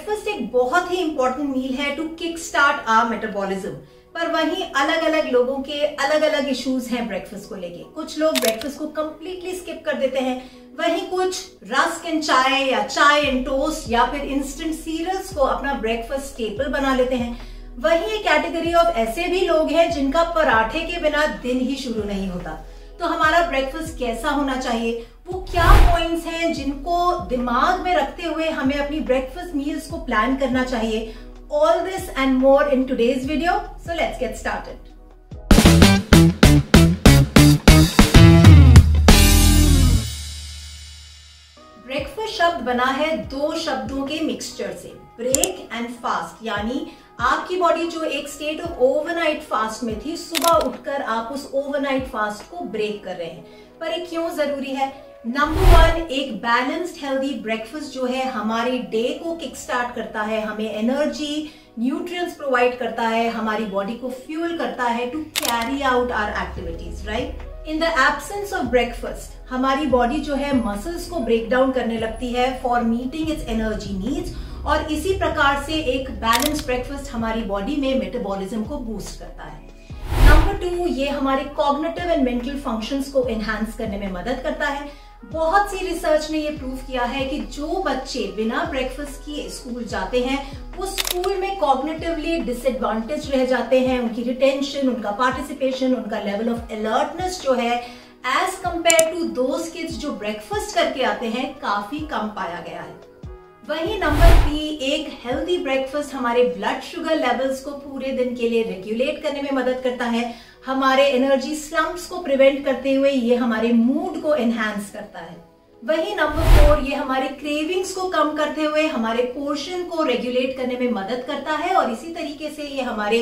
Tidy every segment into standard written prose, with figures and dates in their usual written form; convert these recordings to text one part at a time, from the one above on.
Breakfast एक बहुत ही important meal है to kick start our metabolism, पर वहीं अलग अलग लोगों के अलग अलग इश्यूज हैं ब्रेकफास्ट को लेके। कुछ लोग ब्रेकफास्ट को कंप्लीटली स्किप कर देते हैं, वहीं कुछ रस्क एंड चाय या चाय एंड टोस्ट या फिर इंस्टेंट सीरियल्स को अपना ब्रेकफास्ट स्टेपल बना लेते हैं। वहीं एक कैटेगरी ऑफ ऐसे भी लोग हैं जिनका पराठे के बिना दिन ही शुरू नहीं होता। तो हमारा ब्रेकफास्ट कैसा होना चाहिए, वो क्या पॉइंट्स हैं जिनको दिमाग में रखते हुए हमें अपनी ब्रेकफास्ट मील्स को प्लान करना चाहिए। All this and more in today's video. So let's get started. Breakfast शब्द बना है दो शब्दों के मिक्सचर से, ब्रेक एंड फास्ट। यानी आपकी बॉडी जो एक स्टेट ऑफ ओवरनाइट फास्ट में थी, सुबह उठकर आप उस ओवरनाइट फास्ट को ब्रेक कर रहे हैं। पर ये क्यों जरूरी है? नंबर 1, एक बैलेंस्ड हेल्दी ब्रेकफास्ट जो है हमारे डे को किक स्टार्ट करता है, हमें एनर्जी, न्यूट्रिएंट्स प्रोवाइड करता है, हमारी बॉडी को फ्यूल करता है to carry out our activities, right. In the absence of breakfast हमारी बॉडी जो है मसल्स को ब्रेक डाउन करने लगती है for meeting its energy needs, और इसी प्रकार से एक बैलेंस्ड ब्रेकफास्ट हमारी बॉडी में मेटाबॉलिज्म को बूस्ट करता है। नंबर 2, ये हमारे कॉग्निटिव एंड मेंटल फंक्शंस को एनहांस करने में मदद करता है। बहुत सी रिसर्च ने ये प्रूव किया है कि जो बच्चे बिना ब्रेकफास्ट किए स्कूल जाते हैं वो स्कूल में कॉग्निटिवली डिसएडवांटेज रह जाते हैं। उनकी रिटेंशन, उनका पार्टिसिपेशन, उनका लेवल ऑफ अलर्टनेस जो है as compared to those kids जो ब्रेकफास्ट करके आते हैं काफी कम पाया गया है। वहीं नंबर 3, एक हेल्दी ब्रेकफास्ट हमारे ब्लड शुगर लेवल्स को पूरे दिन के लिए रेगुलेट करने में मदद करता है, हमारे एनर्जी स्लम्प्स को प्रिवेंट करते हुए ये हमारे मूड को एनहांस करता है। वहीं नंबर 4, ये हमारे क्रेविंग्स को कम करते हुए हमारे पोर्शन को रेगुलेट करने में मदद करता है, और इसी तरीके से ये हमारे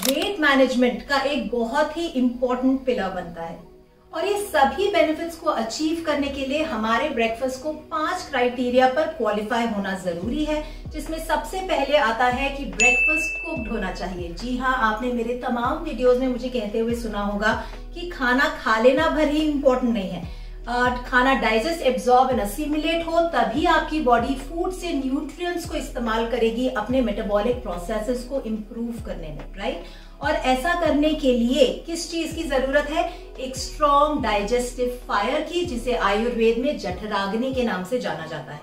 वेट मैनेजमेंट का एक बहुत ही इंपॉर्टेंट पिलर बनता है। और ये सभी बेनिफिट्स को अचीव करने के लिए हमारे ब्रेकफास्ट को 5 क्राइटेरिया पर क्वालिफाई होना जरूरी है, जिसमें सबसे पहले आता है कि ब्रेकफास्ट कुक्ड होना चाहिए। जी हाँ, आपने मेरे तमाम वीडियोस में मुझे कहते हुए सुना होगा कि खाना खा लेना भर ही इम्पोर्टेंट नहीं है, खाना डाइजेस्ट, एब्जॉर्ब एंड असिमिलेट हो, तभी आपकी बॉडी फूड से न्यूट्रिएंट्स को इस्तेमाल करेगी अपने मेटाबॉलिक प्रोसेसेस को इम्प्रूव करने में, राइट। और ऐसा करने के लिए किस चीज की जरूरत है? एक स्ट्रॉन्ग डाइजेस्टिव फायर की, जिसे आयुर्वेद में जठराग्नि के नाम से जाना जाता है।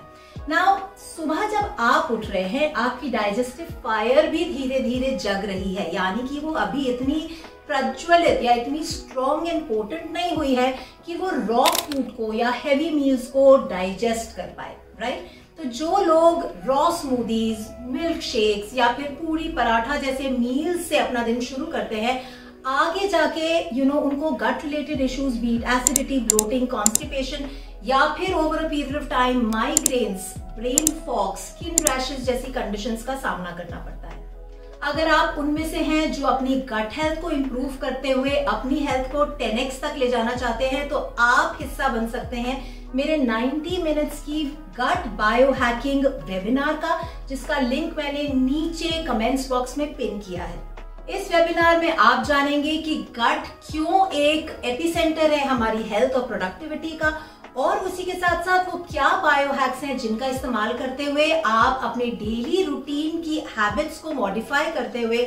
नाउ सुबह जब आप उठ रहे हैं, आपकी डाइजेस्टिव फायर भी धीरे धीरे जग रही है, यानी कि वो अभी इतनी प्रज्वलित या इतनी स्ट्रॉन्ग एंड पोटेंट नहीं हुई है कि वो रॉ फूड को या हैवी मील्स को डाइजेस्ट कर पाए, राइट। तो जो लोग रॉ स्मूदीज, मिल्क शेक्स या फिर पूरी पराठा जैसे मील्स से अपना दिन शुरू करते हैं, आगे जाके उनको gut related issues, beat acidity, bloating, constipation या फिर over a period of time migraines, brain fog, skin rashes जैसी कंडीशंस का सामना करना पड़ता है। अगर आप उनमें से हैं जो अपनी गट हेल्थ को इम्प्रूव करते हुए अपनी हेल्थ को 10x तक ले जाना चाहते हैं, तो आप हिस्सा बन सकते हैं मेरे 90 मिनट्स की गट बायो हैकिंग वेबिनार का, जिसका लिंक मैंने नीचे कमेंट्स बॉक्स में पिन किया है। इस वेबिनार में आप जानेंगे कि गट क्यों एक एपिसेंटर है हमारी हेल्थ और प्रोडक्टिविटी का, और उसी के साथ साथ वो क्या बायो हैक्स हैं जिनका इस्तेमाल करते हुए आप अपने डेली रूटीन की हैबिट्स को मॉडिफाई करते हुए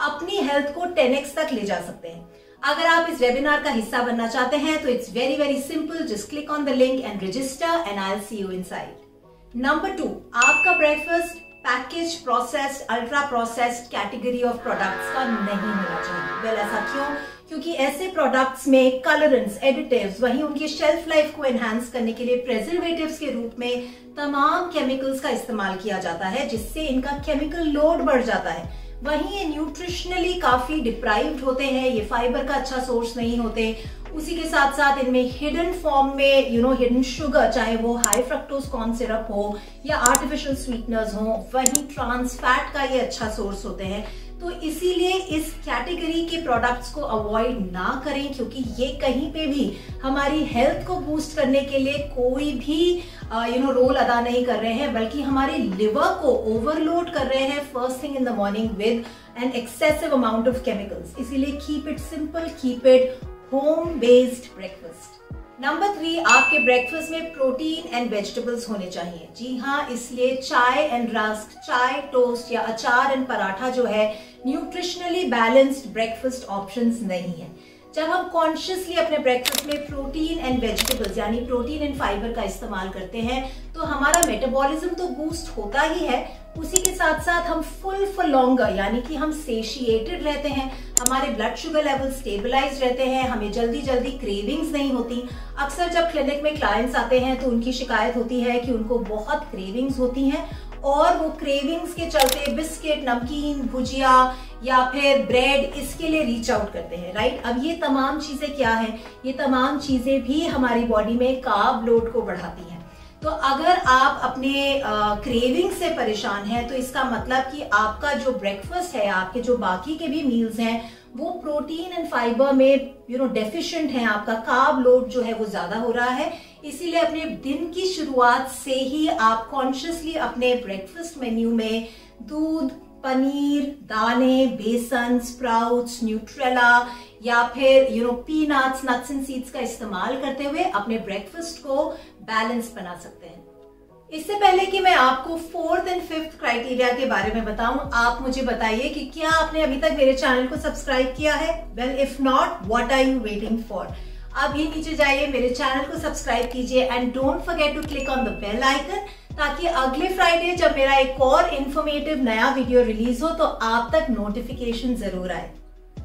अपनी हेल्थ को 10x तक ले जा सकते हैं। अगर आप इस वेबिनार का हिस्सा बनना चाहते हैं तो it's very very simple, just click on the link and register and I will see you inside. Number 2, आपका breakfast package, processed, ultra processed category of products का नहीं होना चाहिए। वेल, ऐसा क्यों? क्योंकि ऐसे प्रोडक्ट्स में कलरेंट्स, एडिटिव्स, वहीं उनकी शेल्फ लाइफ को एनहांस करने के लिए प्रेजर्वेटिव्स के रूप में तमाम केमिकल्स का इस्तेमाल किया जाता है, जिससे इनका केमिकल लोड बढ़ जाता है। वहीं ये न्यूट्रिशनली काफी डिप्राइव्ड होते हैं, ये फाइबर का अच्छा सोर्स नहीं होते। उसी के साथ साथ इनमें हिडन फॉर्म में हिडन शुगर, चाहे वो हाई फ्रक्टोज कॉर्न सिरप हो या आर्टिफिशियल स्वीटनर्स हो, वहीं ट्रांस फैट का ये अच्छा सोर्स होते हैं। तो इसीलिए इस कैटेगरी के प्रोडक्ट्स को अवॉइड ना करें, क्योंकि ये कहीं पे भी हमारी हेल्थ को बूस्ट करने के लिए कोई भी रोल अदा नहीं कर रहे हैं, बल्कि हमारे लिवर को ओवरलोड कर रहे हैं first thing in the morning with an excessive amount of chemicals. इसीलिए keep it simple, keep it home based breakfast. Number 3, आपके ब्रेकफास्ट में प्रोटीन एंड वेजिटेबल्स होने चाहिए। जी हाँ, इसलिए चाय एंड रस्क, चाय टोस्ट या अचार एंड पराठा जो है न्यूट्रिशनली बैलेंस्ड ब्रेकफास्ट ऑप्शंस नहीं है। जब हम कॉन्शियसली अपने ब्रेकफास्ट में प्रोटीन एंड वेजिटेबल्स यानी प्रोटीन एंड फाइबर का इस्तेमाल करते हैं तो हमारा मेटाबॉलिज्म तो बूस्ट होता ही है, उसी के साथ साथ हम फुल फॉर लॉन्गर यानी कि हम सेशिएटेड रहते हैं, हमारे ब्लड शुगर लेवल स्टेबलाइज रहते हैं, हमें जल्दी जल्दी क्रेविंग्स नहीं होती। अक्सर जब क्लिनिक में क्लाइंट्स आते हैं तो उनकी शिकायत होती है कि उनको बहुत क्रेविंग्स होती हैं और वो क्रेविंग्स के चलते बिस्किट, नमकीन, भुजिया या फिर ब्रेड इसके लिए रीच आउट करते हैं, राइट। अब ये तमाम चीजें क्या है, ये तमाम चीजें भी हमारी बॉडी में कार्ब लोड को बढ़ाती हैं। तो अगर आप अपने क्रेविंग से परेशान हैं तो इसका मतलब कि आपका जो ब्रेकफास्ट है, आपके जो बाकी के भी मील्स हैं वो प्रोटीन एंड फाइबर में डेफिशिएंट हैं, आपका कार्ब लोड जो है वो ज्यादा हो रहा है। इसीलिए अपने दिन की शुरुआत से ही आप कॉन्शियसली अपने ब्रेकफास्ट मेन्यू में दूध, पनीर, दाने, बेसन, स्प्राउट्स, न्यूट्रेला या फिर पीनट्स, नट्स एंड सीड्स का इस्तेमाल करते हुए अपने ब्रेकफास्ट को बैलेंस बना सकते हैं। इससे पहले कि मैं आपको 4th एंड 5th क्राइटेरिया के बारे में बताऊं, आप मुझे बताइए कि क्या आपने अभी तक मेरे चैनल को सब्सक्राइब किया है? Well, if not, what are you waiting for? अभी नीचे जाइए, मेरे चैनल को सब्सक्राइब कीजिए and don't forget to click on the bell icon ताकि अगले फ्राइडे जब मेरा एक और इंफॉर्मेटिव नया वीडियो रिलीज हो तो आप तक नोटिफिकेशन जरूर आए।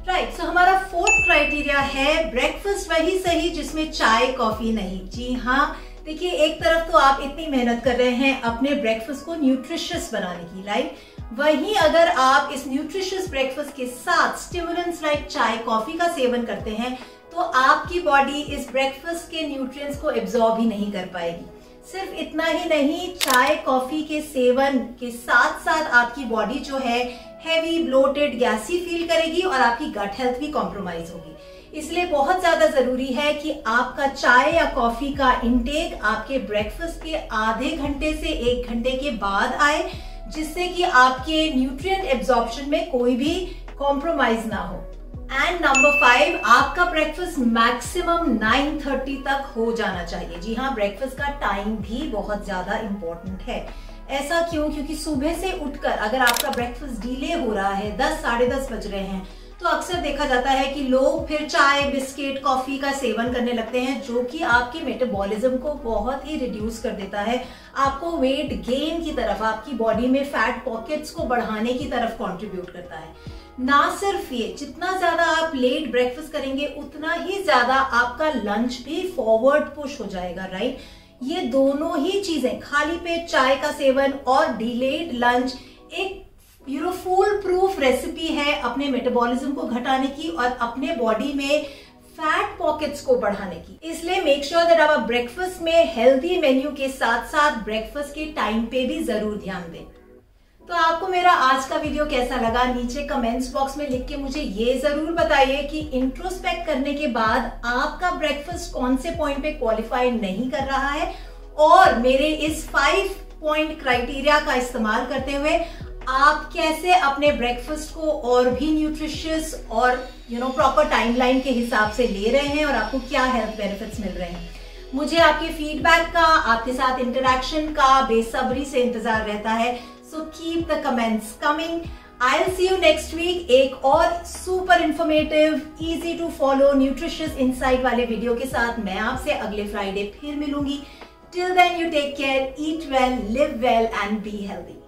राइट, सो हमारा 4th क्राइटेरिया है ब्रेकफास्ट वही सही जिसमें चाय कॉफी नहीं। जी हाँ, देखिए, एक तरफ तो आप इतनी मेहनत कर रहे हैं अपने ब्रेकफास्ट को न्यूट्रिशियस बनाने की, राइट। वहीं अगर आप इस न्यूट्रिशियस ब्रेकफास्ट के साथ स्टिमुलेंट्स लाइक चाय कॉफी का सेवन करते हैं तो आपकी बॉडी इस ब्रेकफास्ट के न्यूट्रिएंट्स को एब्जॉर्ब ही नहीं कर पाएगी। सिर्फ इतना ही नहीं, चाय कॉफी के सेवन के साथ साथ आपकी बॉडी जो है हैवी, ब्लोटेड, गैसी फील करेगी और आपकी गट हेल्थ भी कॉम्प्रोमाइज होगी। इसलिए बहुत ज्यादा जरूरी है कि आपका चाय या कॉफी का इंटेक आपके ब्रेकफास्ट के आधे घंटे से 1 घंटे के बाद आए, जिससे कि आपके न्यूट्रिएंट एब्जॉर्प्शन में कोई भी कॉम्प्रोमाइज ना हो। एंड नंबर 5, आपका ब्रेकफास्ट मैक्सिमम 9:30 तक हो जाना चाहिए। जी हाँ, ब्रेकफास्ट का टाइम भी बहुत ज्यादा इंपॉर्टेंट है। ऐसा क्यों? क्योंकि सुबह से उठकर अगर आपका ब्रेकफास्ट डिले हो रहा है, 10, साढ़े 10 बज रहे हैं, तो अक्सर देखा जाता है कि लोग फिर चाय, बिस्किट, कॉफी का सेवन करने लगते हैं, जो कि आपके मेटाबॉलिज्म को बहुत ही रिड्यूस कर देता है, आपको वेट गेन की तरफ, आपकी बॉडी में फैट पॉकेट्स को बढ़ाने की तरफ कंट्रीब्यूट करता है। ना सिर्फ ये, जितना ज्यादा आप लेट ब्रेकफास्ट करेंगे उतना ही ज्यादा आपका लंच भी फॉरवर्ड पुश हो जाएगा, राइट। ये दोनों ही चीजें, खाली पेट चाय का सेवन और डिलेड लंच, एक फूल प्रूफ रेसिपी है अपने मेटाबॉलिज्म को घटाने की और अपने बॉडी में फैट पॉकेट्स को बढ़ाने की। इसलिए मेक श्योर दैट आप ब्रेकफास्ट में हेल्दी मेन्यू के साथ साथ ब्रेकफास्ट के टाइम पे भी जरूर ध्यान दें। तो आपको मेरा आज का वीडियो कैसा लगा, नीचे कमेंट्स बॉक्स में लिख के मुझे ये जरूर बताइए कि इंट्रोस्पेक्ट करने के बाद आपका ब्रेकफास्ट कौन से पॉइंट पे क्वालिफाई नहीं कर रहा है और मेरे इस 5 पॉइंट क्राइटेरिया का इस्तेमाल करते हुए आप कैसे अपने ब्रेकफास्ट को और भी न्यूट्रिशियस और प्रॉपर टाइमलाइन के हिसाब से ले रहे हैं और आपको क्या हेल्थ बेनिफिट्स मिल रहे हैं। मुझे आपके फीडबैक का, आपके साथ इंटरेक्शन का बेसब्री से इंतजार रहता है। So keep the comments coming. I'll see you next week एक और super informative, easy to follow, nutritious insight वाले वीडियो के साथ मैं आपसे अगले फ्राइडे फिर मिलूंगी। Till then you take care, eat well, live well and be healthy.